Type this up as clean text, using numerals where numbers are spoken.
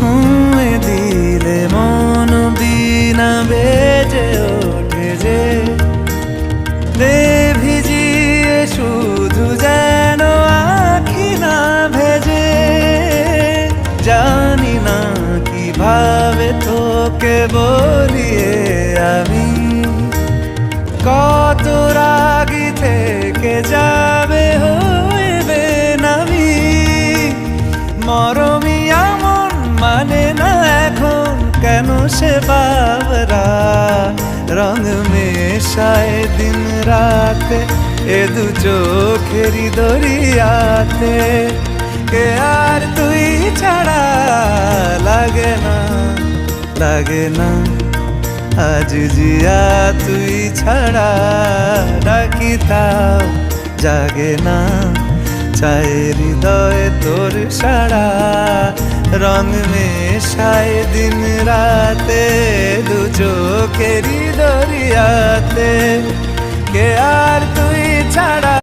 ছুঁয়ে দিলে মন বিনা বেজে ওঠে যে দে ভিজিয়ে শুধু যেন আখি না ভেজে। জানি না কিভাবে তোকে বলিয়ে আমি কত রাগি থেকে যাবে হইবে নামি। মরমি এমন মানে না এখন কেন সে বাবরা রং মেশায় দিন রাতে এ দু চোখেরই দরিয়াতে। কে আর তুই ছাড়া লাগে না লাগে না আজ জিয়া তুই ছাড়া ডাকি তাও জাগে না। চায় হৃদয় তোর সারা রং মেশায় দিন রাতে দু চোখেরই দরিয়াতে।